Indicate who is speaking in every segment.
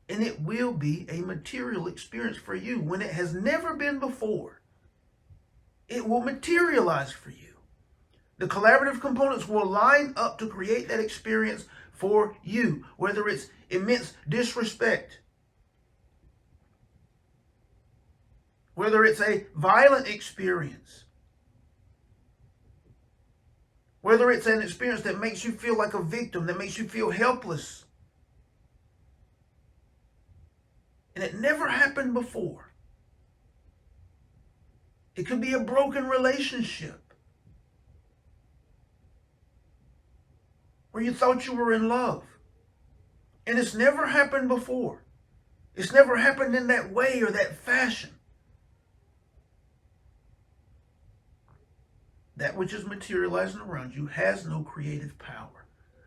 Speaker 1: And it will be a material experience for you when it has never been before. It will materialize for you. The collaborative components will line up to create that experience for you, whether it's immense disrespect, whether it's a violent experience, whether it's an experience that makes you feel like a victim, that makes you feel helpless. And it never happened before. It could be a broken relationship where you thought you were in love. And it's never happened before. It's never happened in that way or that fashion. That which is materializing around you has no creative power.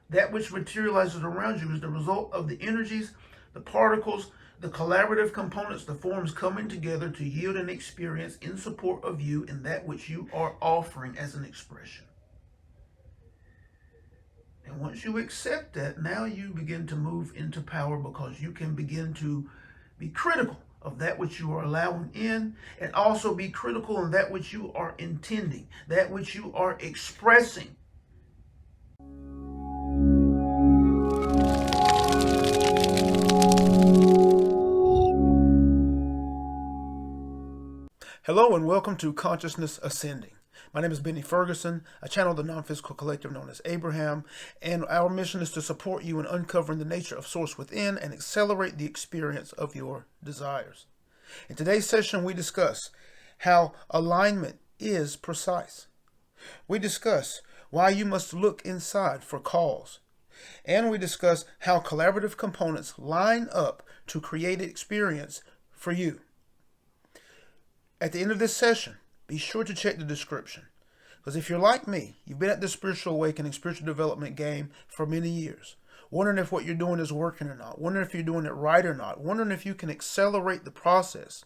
Speaker 1: That which materializes around you is the result of the energies, the particles, the collaborative components, the forms coming together to yield an experience in support of you in that which you are offering as an expression. And once you accept that, now you begin to move into power, because you can begin to be critical of that which you are allowing in, and also be critical of that which you are intending, that which you are expressing. Hello and welcome to Consciousness Ascending. My name is Benny Ferguson. I channel the non-physical collective known as Abraham, and our mission is to support you in uncovering the nature of Source within and accelerate the experience of your desires. In today's session, we discuss how alignment is precise. We discuss why you must look inside for cause. And we discuss how collaborative components line up to create an experience for you. At the end of this session, be sure to check the description. Because if you're like me, you've been at this spiritual awakening, spiritual development game for many years, wondering if what you're doing is working or not, wondering if you're doing it right or not, wondering if you can accelerate the process.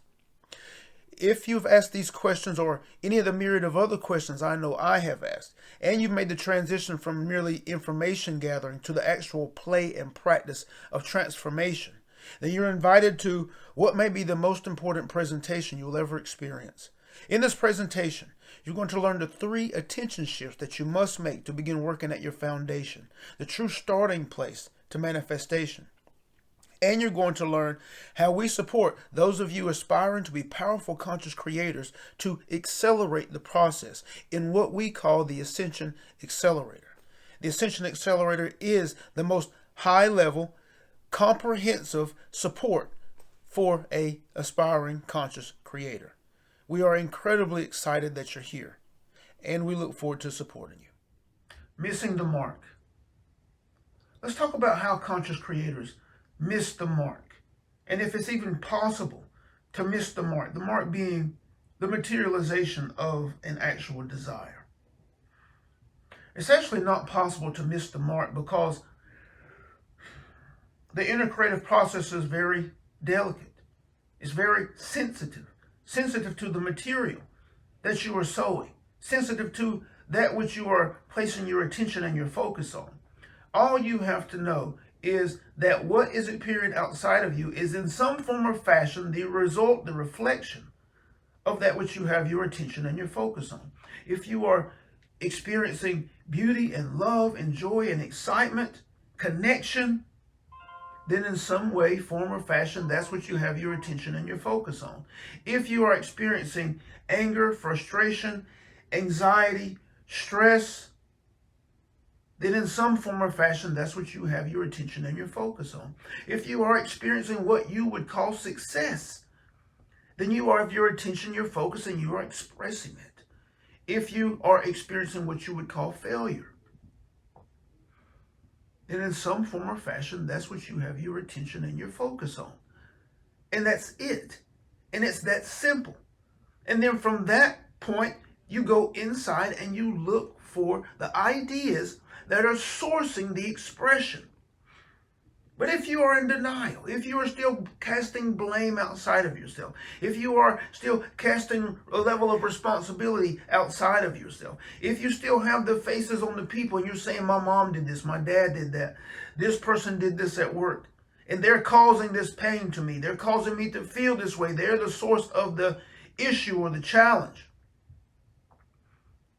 Speaker 1: If you've asked these questions or any of the myriad of other questions I know I have asked, and you've made the transition from merely information gathering to the actual play and practice of transformation, then you're invited to what may be the most important presentation you'll ever experience. In this presentation, you're going to learn the 3 attention shifts that you must make to begin working at your foundation, the true starting place to manifestation. And you're going to learn how we support those of you aspiring to be powerful conscious creators to accelerate the process in what we call the Ascension Accelerator. The Ascension Accelerator is the most high-level, comprehensive support for an aspiring conscious creator. We are incredibly excited that you're here, and we look forward to supporting you. Missing the mark. Let's talk about how conscious creators miss the mark, and if it's even possible to miss the mark being the materialization of an actual desire. It's actually not possible to miss the mark because the inner creative process is very delicate. It's very sensitive to the material that you are sowing, sensitive to that which you are placing your attention and your focus on. All you have to know is that what is appearing outside of you is in some form or fashion the result, the reflection of that which you have your attention and your focus on. If you are experiencing beauty and love and joy and excitement, connection, then in some way, form, or fashion, that's what you have your attention and your focus on. If you are experiencing anger, frustration, anxiety, stress, then in some form or fashion, that's what you have your attention and your focus on. If you are experiencing what you would call success, then you have your attention, your focus, and you are expressing it. If you are experiencing what you would call failure, then in some form or fashion, that's what you have your attention and your focus on. And that's it. And it's that simple. And then from that point, you go inside and you look for the ideas that are sourcing the expression. But if you are in denial, if you are still casting blame outside of yourself, if you are still casting a level of responsibility outside of yourself, if you still have the faces on the people and you're saying, my mom did this, my dad did that, this person did this at work, and they're causing this pain to me. They're causing me to feel this way. They're the source of the issue or the challenge.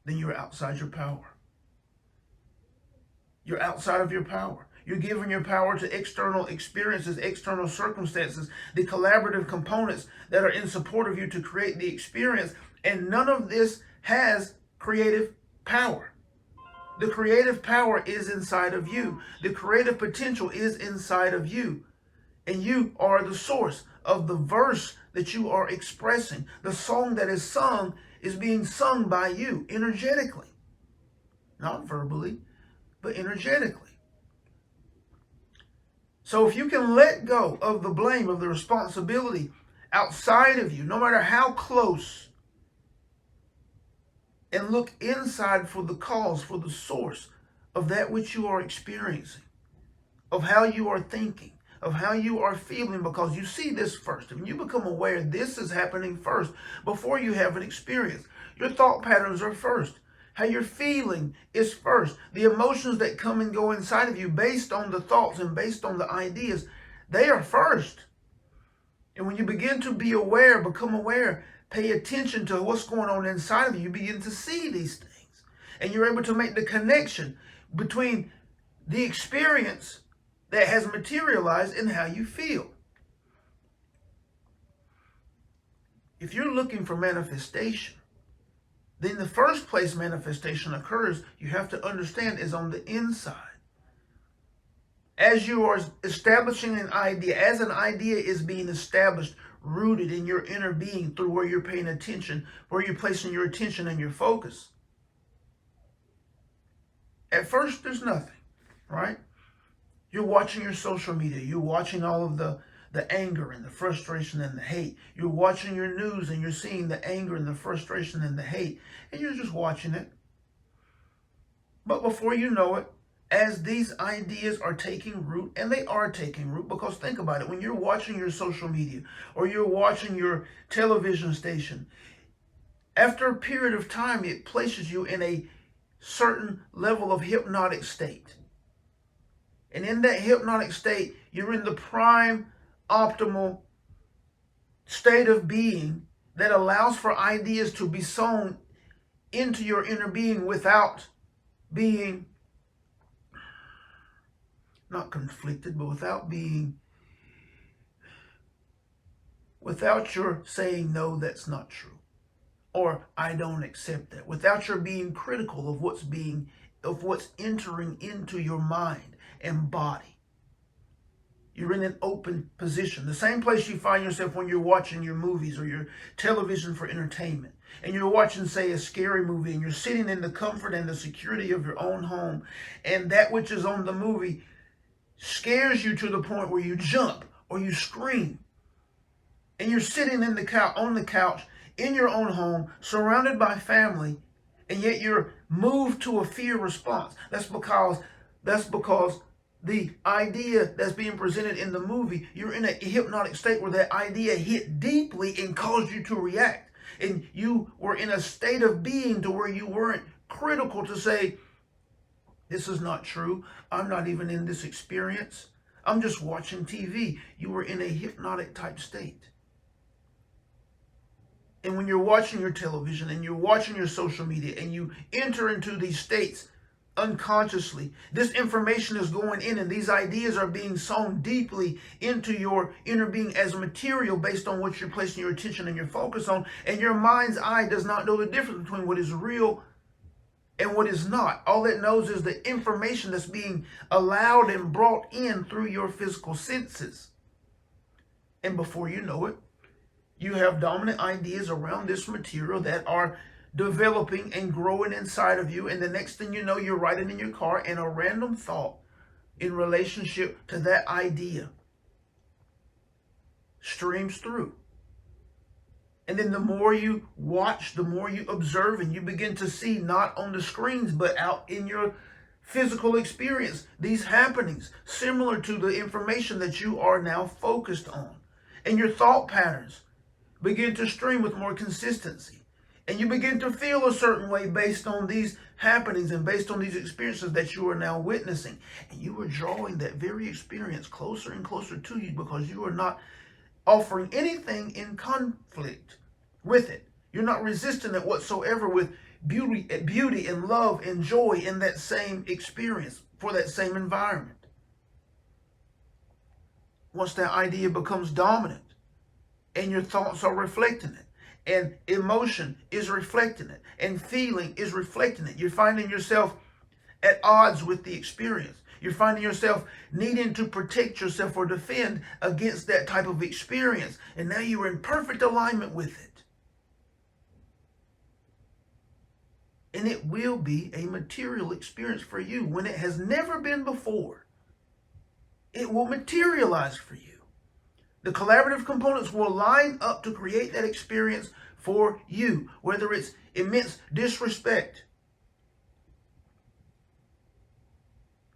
Speaker 1: Then you're outside your power. You're outside of your power. You're giving your power to external experiences, external circumstances, the collaborative components that are in support of you to create the experience. And none of this has creative power. The creative power is inside of you. The creative potential is inside of you. And you are the source of the verse that you are expressing. The song that is sung is being sung by you energetically. Not verbally, but energetically. So if you can let go of the blame, of the responsibility outside of you, no matter how close, and look inside for the cause, for the source of that which you are experiencing, of how you are thinking, of how you are feeling, because you see this first. If you become aware this is happening first before you have an experience. Your thought patterns are first. How you're feeling is first. The emotions that come and go inside of you based on the thoughts and based on the ideas, they are first. And when you begin to be aware, become aware, pay attention to what's going on inside of you, you begin to see these things. And you're able to make the connection between the experience that has materialized and how you feel. If you're looking for manifestation, then the first place manifestation occurs, you have to understand, is on the inside. As you are establishing an idea, as an idea is being established, rooted in your inner being through where you're paying attention, where you're placing your attention and your focus. At first, there's nothing, right? You're watching your social media. You're watching all of the anger and the frustration and the hate. You're watching your news and you're seeing the anger and the frustration and the hate. And you're just watching it. But before you know it, as these ideas are taking root, and they are taking root, because think about it, when you're watching your social media or you're watching your television station, after a period of time, it places you in a certain level of hypnotic state. And in that hypnotic state, you're in the prime, optimal state of being that allows for ideas to be sown into your inner being without being not conflicted, but without your saying, no, that's not true, or I don't accept that, without your being critical of what's entering into your mind and body. You're in an open position. The same place you find yourself when you're watching your movies or your television for entertainment. And you're watching, say, a scary movie, and you're sitting in the comfort and the security of your own home. And that which is on the movie scares you to the point where you jump or you scream. And you're sitting on the couch in your own home, surrounded by family, and yet you're moved to a fear response. That's because the idea that's being presented in the movie, you're in a hypnotic state where that idea hit deeply and caused you to react. And you were in a state of being to where you weren't critical to say, this is not true. I'm not even in this experience. I'm just watching TV. You were in a hypnotic type state. And when you're watching your television and you're watching your social media and you enter into these states unconsciously, this information is going in and these ideas are being sown deeply into your inner being as material based on what you're placing your attention and your focus on. And your mind's eye does not know the difference between what is real and what is not. All it knows is the information that's being allowed and brought in through your physical senses. And before you know it, you have dominant ideas around this material that are developing and growing inside of you. And the next thing you know, you're riding in your car and a random thought in relationship to that idea streams through. And then the more you watch, the more you observe, and you begin to see, not on the screens, but out in your physical experience, these happenings similar to the information that you are now focused on. And your thought patterns begin to stream with more consistency. And you begin to feel a certain way based on these happenings and based on these experiences that you are now witnessing. And you are drawing that very experience closer and closer to you because you are not offering anything in conflict with it. You're not resisting it whatsoever with beauty and love and joy in that same experience for that same environment. Once that idea becomes dominant and your thoughts are reflecting it, and emotion is reflecting it, and feeling is reflecting it, you're finding yourself at odds with the experience. You're finding yourself needing to protect yourself or defend against that type of experience. And now you're in perfect alignment with it. And it will be a material experience for you when it has never been before. It will materialize for you. The collaborative components will line up to create that experience for you, whether it's immense disrespect,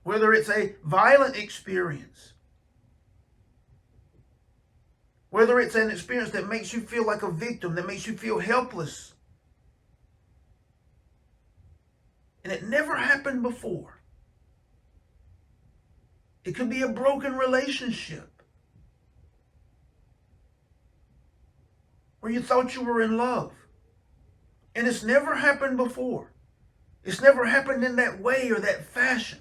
Speaker 1: whether it's a violent experience, whether it's an experience that makes you feel like a victim, that makes you feel helpless. And it never happened before. It could be a broken relationship where you thought you were in love. And it's never happened before. It's never happened in that way or that fashion.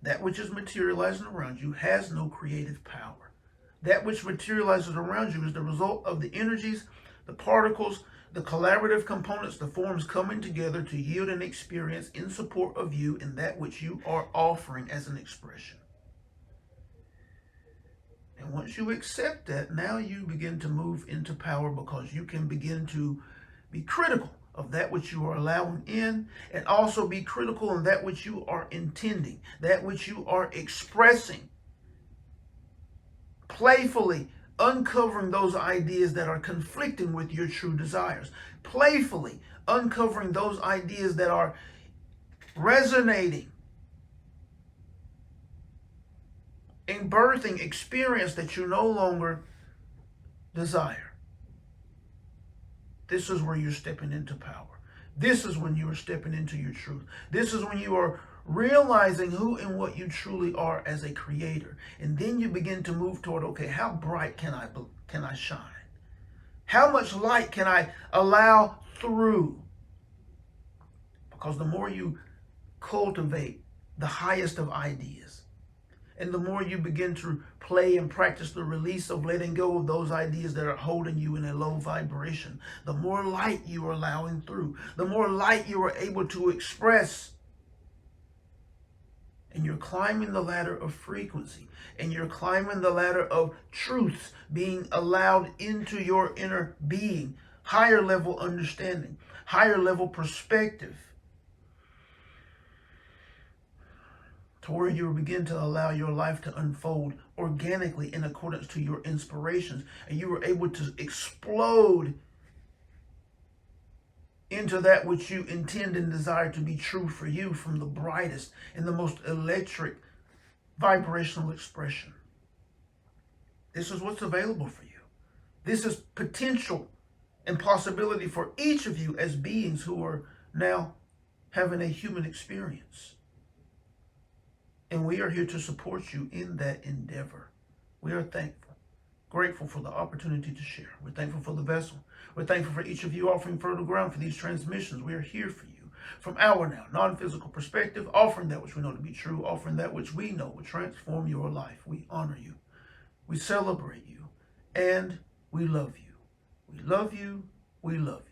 Speaker 1: That which is materializing around you has no creative power. That which materializes around you is the result of the energies, the particles, the collaborative components, the forms coming together to yield an experience in support of you in that which you are offering as an expression. And once you accept that, now you begin to move into power because you can begin to be critical of that which you are allowing in, and also be critical of that which you are intending, that which you are expressing, playfully uncovering those ideas that are conflicting with your true desires, playfully uncovering those ideas that are resonating and birthing experience that you no longer desire. This is where you're stepping into power. This is when you are stepping into your truth. This is when you are realizing who and what you truly are as a creator. And then you begin to move toward, okay, how bright can I shine? How much light can I allow through? Because the more you cultivate the highest of ideas, and the more you begin to play and practice the release of letting go of those ideas that are holding you in a low vibration, the more light you are allowing through, the more light you are able to express. And you're climbing the ladder of frequency, and you're climbing the ladder of truths being allowed into your inner being, higher level understanding, higher level perspective, to where you begin to allow your life to unfold organically in accordance to your inspirations, and you were able to explode into that which you intend and desire to be true for you from the brightest and the most electric vibrational expression. This is what's available for you. This is potential and possibility for each of you as beings who are now having a human experience. And we are here to support you in that endeavor. We are thankful, grateful for the opportunity to share. We're thankful for the vessel. We're thankful for each of you offering fertile ground for these transmissions. We are here for you from our now non-physical perspective, offering that which we know to be true, offering that which we know will transform your life. We honor you. We celebrate you. And we love you. We love you. We love you.